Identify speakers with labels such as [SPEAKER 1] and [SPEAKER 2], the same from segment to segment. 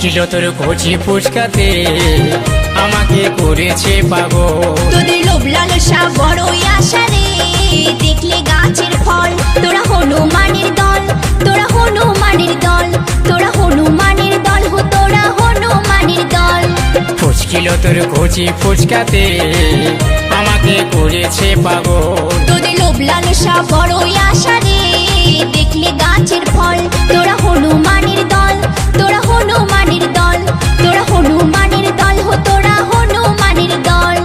[SPEAKER 1] ফুসকিল তোর কচি ফুচকাতে আমাকে করেছে পাগল।
[SPEAKER 2] তোদের লোভ লালসা বড়ই আশা রে, দেখলে গাছের ফল। তোরা হনুমানের দল, তোরা হনুমানের দল, তোরা হনুমানের দল, হো তোরা হনুমানের দল।
[SPEAKER 1] ফুসকিল তোর কচি ফুচকাতে আমাকে করেছে পাগল।
[SPEAKER 2] তোদের লোভ লালসা বড়ই আশা রে, দেখলে গাছের ফল। তোরা হনুমানের দল, তোরা হনুমানের দল, তোরা হনুমানের দল, হো তোরা হনুমানের দল।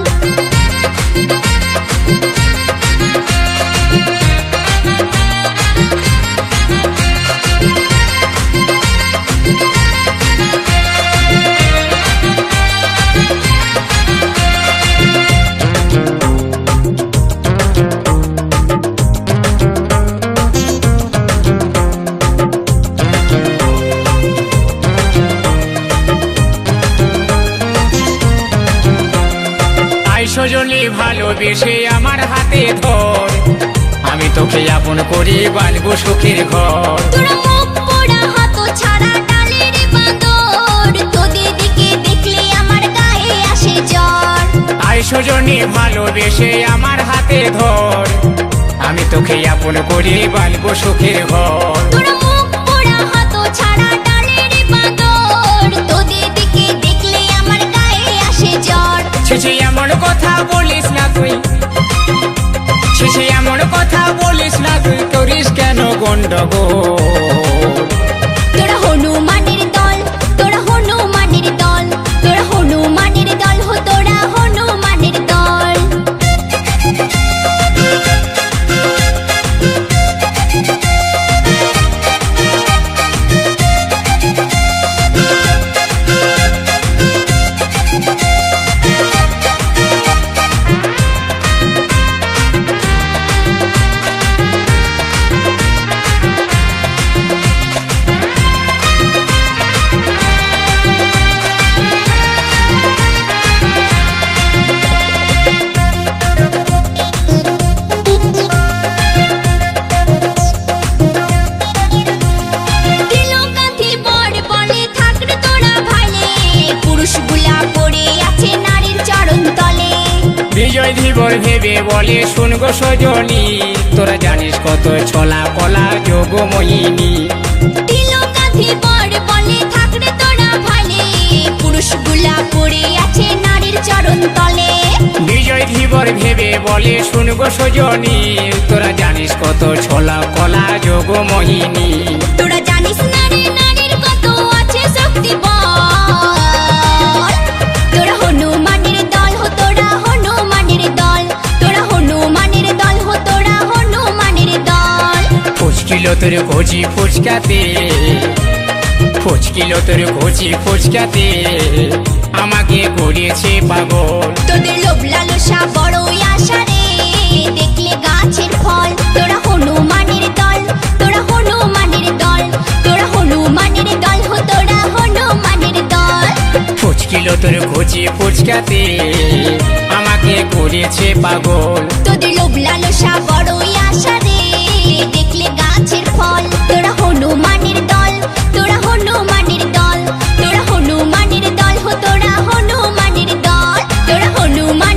[SPEAKER 1] সজনী ভালোবেসে আমার হাতে ধর, আমি তোকে আপন করে বাঁধবো সুখের ঘর।
[SPEAKER 2] তোরা মুখ পোড়া হাত ছাড়া ডালের বাঁদর, তোদের দিকে দেখলে আমার গায়ে আসে জ্বর।
[SPEAKER 1] আয় সজনী ভালোবেসে আমার হাতে ধর, আমি তোকে আপন করে বাঁধবো সুখের ঘর।
[SPEAKER 2] তোরা মুখ পোড়া হাত ছাড়া ডালের বাঁদর, তোদের দিকে দেখলে আমার গায়ে আসে জ্বর।
[SPEAKER 1] শেষে এমন কথা বলিস না তুই, শেষে এমন কথা বলিস না তুই, করিস কেন গন্ডগোল।
[SPEAKER 2] তোরা হনুমানের দল, তোরা হনুমানের দল, তোরা হনুমানের দল, হো তোরা হনুমানের দল।
[SPEAKER 1] বিজয় ধীবর ভেবে বলে শুন গো সজনী, তোরা জানিস কত ছলা কলা যোগময়িনী।
[SPEAKER 2] তিলকাধি বর বলে থাকরে তোরা ভালে, পুরুষগুলা পড়ে আছে নারীর চরণ তলে।
[SPEAKER 1] বিজয় ধীবর ভেবে বলে শুন গো সজনী, তোরা জানিস কত ছলা কলা যোগময়িনী।
[SPEAKER 2] তোরা জানিস না রে নারীর কত আছে শক্তি বল। তোরা হনুমানের দল, হো তোরা হনুমানের দল, তোরা হনুমানের দল, হো তোরা হনুমানের দল।
[SPEAKER 1] ফুচকিল তোর কচি ফুচকাতে, ফুচকিল তোর কচি ফুচকাতে আমাকে করেছে পাগল।
[SPEAKER 2] তোদের লোভ লালসা বড়ই আশা রে, দেখলে গাছের ফল। তোরা হনুমানের দল, তোরা হনুমানের দল, তোরা হনুমানের দল, হো তোরা হনুমানের দল।
[SPEAKER 1] ফুচকিল তোর কচি ফুচকাতে আমাকে করেছে পাগল।
[SPEAKER 2] তোদের লোভ লালসা বড়ই আশা রে, দেখলে গাছের ফল। তোরা হনুমানের দল, তোরা হনুমানের দল, তোরা হনুমানের দল, হো তোরা হনুমানের দল, তোরা হনুমান